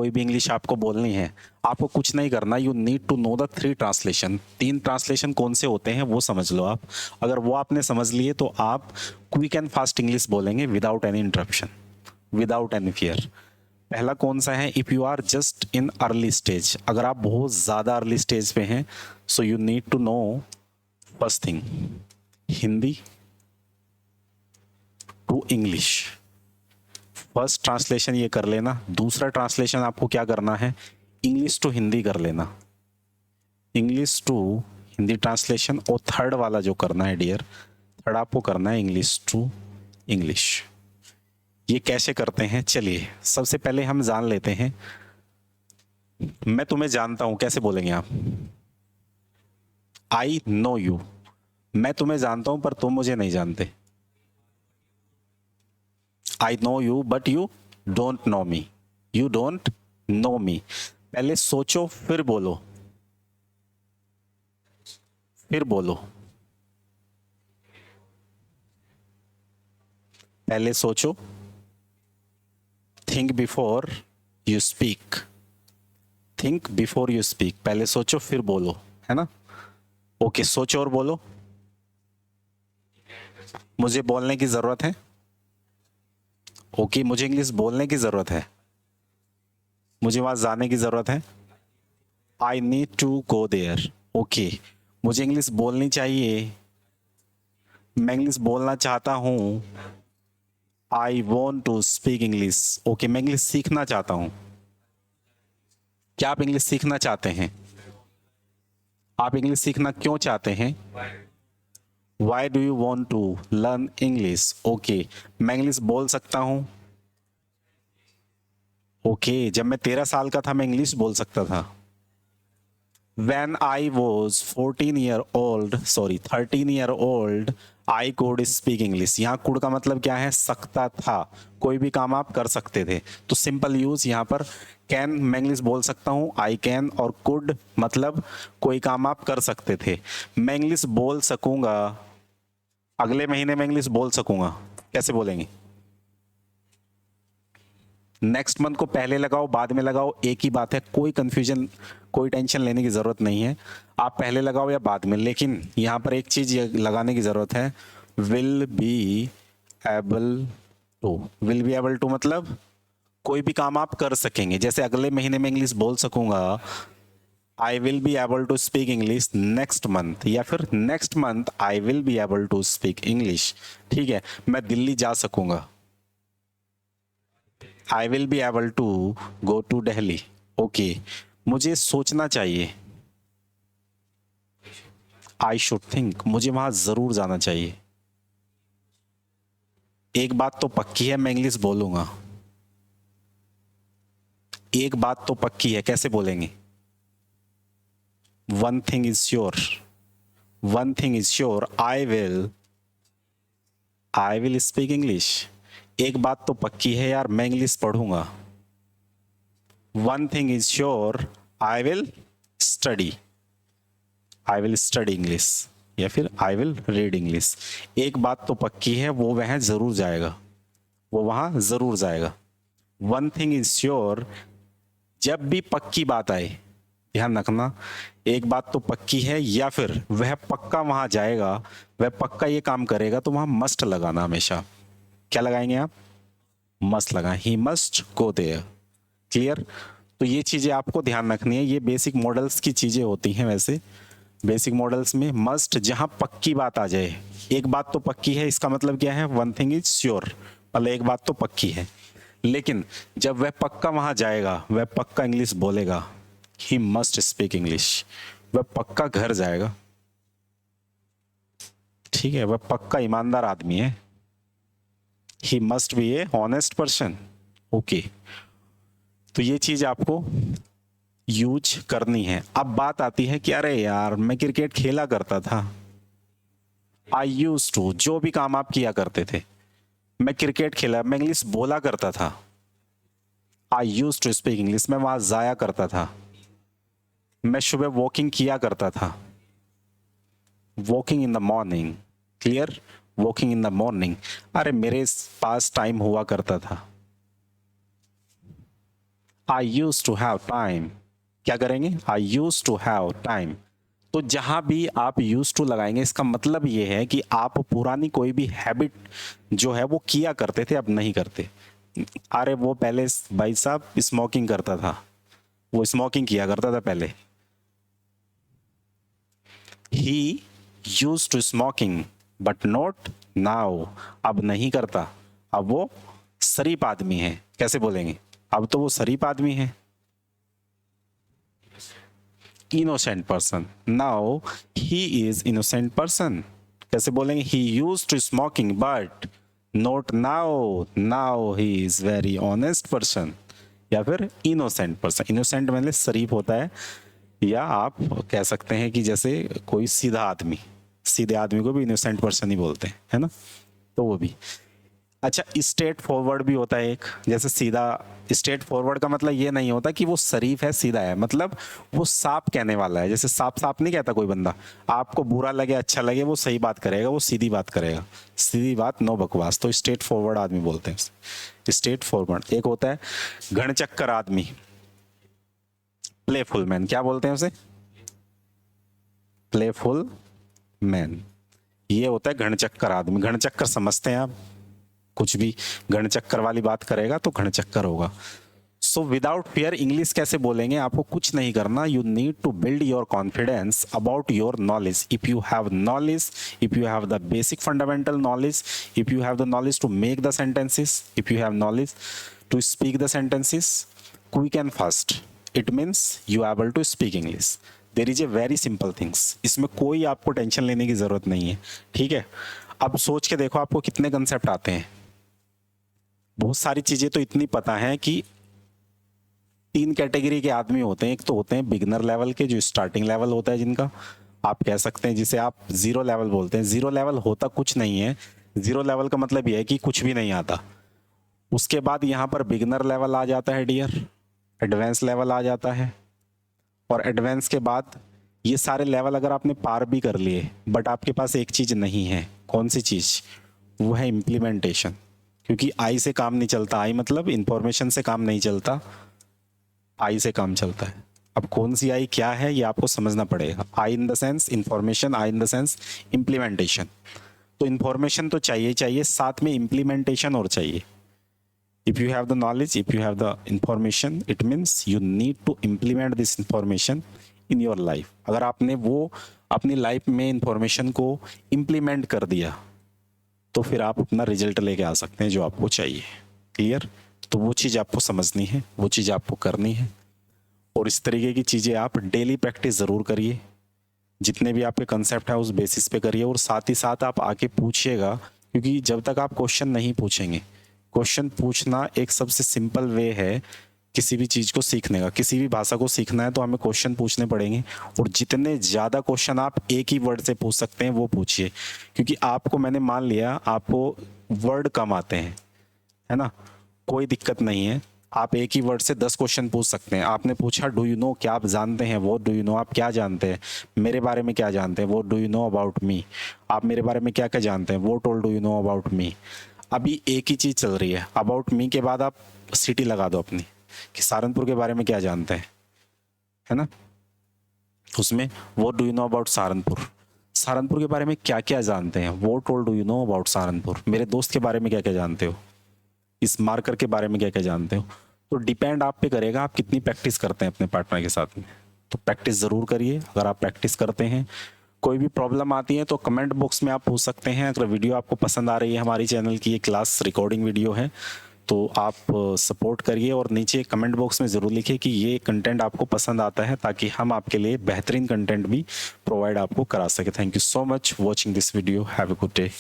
कोई भी इंग्लिश आपको बोलनी है, आपको कुछ नहीं करना, you need to know the 3 translation. 3 translation कौन से होते हैं वो समझ लो आप। अगर वो आपने समझ लिए तो आप क्विक एंड फास्ट इंग्लिश बोलेंगे without any interruption, without any fear. पहला कौन सा है? If you are just in early stage, अगर आप बहुत ज़्यादा अर्ली स्टेज पे हैं, so you need to know first thing Hindi to English. First translation ये कर लेना। दूसरा ट्रांसलेशन आपको क्या करना है? इंग्लिश टू हिंदी कर लेना, इंग्लिश टू हिंदी ट्रांसलेशन। और थर्ड वाला जो करना है डियर, थर्ड आपको करना है इंग्लिश टू इंग्लिश। ये कैसे करते हैं? चलिए सबसे पहले हम जान लेते हैं। मैं तुम्हें जानता हूं, कैसे बोलेंगे आप? I know you. मैं तुम्हें जानता हूं पर तुम मुझे नहीं जानते। I know you but you don't know me, you don't know me. पहले सोचो फिर बोलो, फिर बोलो। पहले सोचो, think before you speak, think before you speak. पहले सोचो फिर बोलो, है ना? ओके, सोचो और बोलो। मुझे बोलने की जरूरत है। ओके, मुझे इंग्लिश बोलने की जरूरत है, मुझे वहां जाने की जरूरत है। I need to go there. Okay, मुझे इंग्लिश बोलनी चाहिए, मैं इंग्लिश बोलना चाहता हूं। I want to speak English. Okay, मैं इंग्लिश सीखना चाहता हूं। क्या आप इंग्लिश सीखना चाहते हैं? आप इंग्लिश सीखना क्यों चाहते हैं? Why do you want to learn English? Okay, मैं इंग्लिश बोल सकता हूं। ओके, जब मैं 13 साल का था मैं इंग्लिश बोल सकता था। When I was 14 year old, sorry 13 year old, I could speak English। यहाँ could का मतलब क्या है? सकता था, कोई भी काम आप कर सकते थे। तो सिंपल यूज यहाँ पर कैन, मैं इंग्लिश बोल सकता हूँ, आई कैन। और कुड मतलब कोई काम आप कर सकते थे। मैं इंग्लिश बोल सकूंगा, अगले महीने में इंग्लिश बोल सकूंगा। कैसे बोलेंगे? नेक्स्ट मंथ को पहले लगाओ बाद में लगाओ, एक ही बात है, कोई कंफ्यूजन, कोई टेंशन लेने की जरूरत नहीं है। आप पहले लगाओ या बाद में, लेकिन यहां पर एक चीज लगाने की जरूरत है, will be able to. Will be able to मतलब कोई भी काम आप कर सकेंगे। जैसे अगले महीने में इंग्लिश बोल सकूंगा, I will be able to speak English next month, या फिर next month I will be able to speak English. ठीक है, मैं दिल्ली जा सकूंगा, I will be able to go to Delhi. Okay, मुझे सोचना चाहिए, आई शुड थिंक, मुझे वहां जरूर जाना चाहिए। एक बात तो पक्की है, मैं इंग्लिश बोलूंगा। एक बात तो पक्की है, कैसे बोलेंगे? One thing is sure, one thing is sure, I will speak English. एक बात तो पक्की है यार, मैं इंग्लिश पढ़ूंगा। One thing is sure, I will study, I will study English, या फिर आई विल रीड इंग्लिश। एक बात तो पक्की है, वो वह जरूर जाएगा, वो वहां जरूर जाएगा। वन थिंग इज श्योर, जब भी पक्की बात आए ध्यान रखना, एक बात तो पक्की है या फिर वह पक्का वहां जाएगा, वह पक्का ये काम करेगा, तो वहां मस्ट लगाना हमेशा। क्या लगाएंगे आप? मस्ट लगाएं, he must go there. Clear? तो ये चीजें आपको ध्यान रखनी है, ये बेसिक मॉडल्स की चीजें होती हैं। वैसे बेसिक मॉडल्स में मस्ट, जहां पक्की बात आ जाए, एक बात तो पक्की है, इसका मतलब क्या है? वन थिंग इज श्योर, मतलब एक बात तो पक्की है। लेकिन जब वह पक्का वहां जाएगा, वह पक्का इंग्लिश बोलेगा, ही मस्ट स्पीक इंग्लिश, वह पक्का घर जाएगा। ठीक है, वह पक्का ईमानदार आदमी है, he must be A honest person. Okay, तो ये चीज आपको यूज करनी है। अब बात आती है कि अरे यार मैं क्रिकेट खेला करता था, आई यूज टू, जो भी काम आप किया करते थे, मैं क्रिकेट खेला, मैं इंग्लिश बोला करता था, आई यूज टू स्पीक इंग्लिश, मैं वहां जाया करता था, मैं सुबह वॉकिंग किया करता था, walking in the morning. Clear? Walking in the morning, अरे मेरे पास टाइम हुआ करता था, आई यूज टू हैव टाइम, क्या करेंगे, आई यूज टू हैव टाइम। तो जहां भी आप यूज टू लगाएंगे इसका मतलब ये है कि आप पुरानी कोई भी हैबिट जो है वो किया करते थे, अब नहीं करते। अरे वो पहले भाई साहब स्मोकिंग करता था, वो स्मोकिंग किया करता था पहले। He use to smoking but not now, अब नहीं करता, अब वो शरीफ आदमी है। कैसे बोलेंगे, अब तो वो शरीफ आदमी है। Innocent person, now he is innocent person. कैसे बोलेंगे, he use to smoking but not now, now he is very honest person. या फिर इनोसेंट पर्सन, इनोसेंट मतलब शरीफ होता है, या आप कह सकते हैं कि जैसे कोई सीधा आदमी, सीधे आदमी को भी इनोसेंट पर्सन ही बोलते हैं, है ना, तो वो भी। अच्छा, स्ट्रेट फॉरवर्ड भी होता है एक, जैसे सीधा। स्ट्रेट फॉरवर्ड का मतलब ये नहीं होता कि वो शरीफ है, सीधा है, मतलब वो साफ कहने वाला है। जैसे साफ साफ नहीं कहता कोई बंदा, आपको बुरा लगे अच्छा लगे वो सही बात करेगा, वो सीधी बात करेगा, सीधी बात, नो बकवास। तो स्ट्रेट फॉरवर्ड आदमी बोलते हैं, स्ट्रेट फॉरवर्ड। एक होता है घनचक्कर आदमी, प्लेफुल मैन, क्या बोलते हैं उसे, प्लेफुल मैन। ये होता है घनचक्कर आदमी। घनचक्कर समझते हैं आप, कुछ भी घनचक्कर वाली बात करेगा तो घनचक्कर होगा। सो विदाउट फियर इंग्लिश कैसे बोलेंगे, आपको कुछ नहीं करना, you need to build your confidence about your knowledge. If you have knowledge, if you have the basic fundamental knowledge, if you have the knowledge to make the sentences, if you have knowledge to speak the sentences quick and fast, it means you are able to speak English. There is a very simple things, इसमें कोई आपको tension लेने की जरूरत नहीं है, ठीक है। अब सोच के देखो आपको कितने कंसेप्ट आते हैं। बहुत सारी चीजें तो इतनी पता है कि 3 कैटेगरी के आदमी होते हैं। एक तो होते हैं बिगनर लेवल के, जो स्टार्टिंग लेवल होता है जिनका, आप कह सकते हैं जिसे आप जीरो लेवल बोलते हैं। जीरो लेवल होता कुछ नहीं है, जीरो लेवल का मतलब यह है कि कुछ भी नहीं आता। उसके बाद यहाँ पर बिगनर लेवल आ जाता है डियर, एडवांस लेवल आ जाता है, और एडवांस के बाद ये सारे लेवल अगर आपने पार भी कर लिए, बट आपके पास एक चीज नहीं है। कौन सी चीज, वो है इम्प्लीमेंटेशन। क्योंकि आई से काम नहीं चलता, आई मतलब इंफॉर्मेशन से काम नहीं चलता, आई से काम चलता है। अब कौन सी आई क्या है ये आपको समझना पड़ेगा। I in the sense information, I in the sense implementation. तो इंफॉर्मेशन तो चाहिए चाहिए, साथ में इम्प्लीमेंटेशन और चाहिए। if you have the knowledge, if you have the information, it means you need to implement this information in your life। अगर आपने वो अपनी लाइफ में इंफॉर्मेशन को इम्प्लीमेंट कर दिया तो फिर आप अपना रिजल्ट लेके आ सकते हैं जो आपको चाहिए। क्लियर, तो वो चीज़ आपको समझनी है, वो चीज़ आपको करनी है, और इस तरीके की चीज़ें आप डेली प्रैक्टिस ज़रूर करिए। जितने भी आपके कंसेप्ट है उस बेसिस पे करिए, और साथ ही साथ आप आके पूछिएगा, क्योंकि जब तक आप क्वेश्चन नहीं पूछेंगे, क्वेश्चन पूछना एक सबसे सिंपल वे है किसी भी चीज़ को सीखने का। किसी भी भाषा को सीखना है तो हमें क्वेश्चन पूछने पड़ेंगे, और जितने ज़्यादा क्वेश्चन आप एक ही वर्ड से पूछ सकते हैं वो पूछिए। क्योंकि आपको मैंने मान लिया आपको वर्ड कम आते हैं, है ना, कोई दिक्कत नहीं है, आप एक ही वर्ड से 10 क्वेश्चन पूछ सकते हैं। आपने पूछा डू यू नो, क्या आप जानते हैं, वो डू यू नो, आप क्या जानते हैं, मेरे बारे में क्या जानते हैं, वो do you know about me, आप मेरे बारे में क्या क्या जानते हैं, वो toll do you know about me. अभी एक ही चीज़ चल रही है, अबाउट मी के बाद आप सिटी लगा दो अपनी, कि सहारनपुर के बारे में क्या जानते हैं, है ना, उसमें वो do you know about Saharanpur, Saharanpur के बारे में क्या क्या जानते हैं, वो toll do you know about Saharanpur, मेरे दोस्त के बारे में क्या क्या जानते हो, इस मार्कर के बारे में क्या क्या जानते हो। तो डिपेंड आप पे करेगा आप कितनी प्रैक्टिस करते हैं अपने पार्टनर के साथ में। तो प्रैक्टिस ज़रूर करिए। अगर आप प्रैक्टिस करते हैं, कोई भी प्रॉब्लम आती है तो कमेंट बॉक्स में आप पूछ सकते हैं। अगर वीडियो आपको पसंद आ रही है, हमारी चैनल की ये क्लास रिकॉर्डिंग वीडियो है, तो आप सपोर्ट करिए और नीचे कमेंट बॉक्स में ज़रूर लिखिए कि ये कंटेंट आपको पसंद आता है, ताकि हम आपके लिए बेहतरीन कंटेंट भी प्रोवाइड आपको करा सके। Thank you so much watching this video. Have a good day.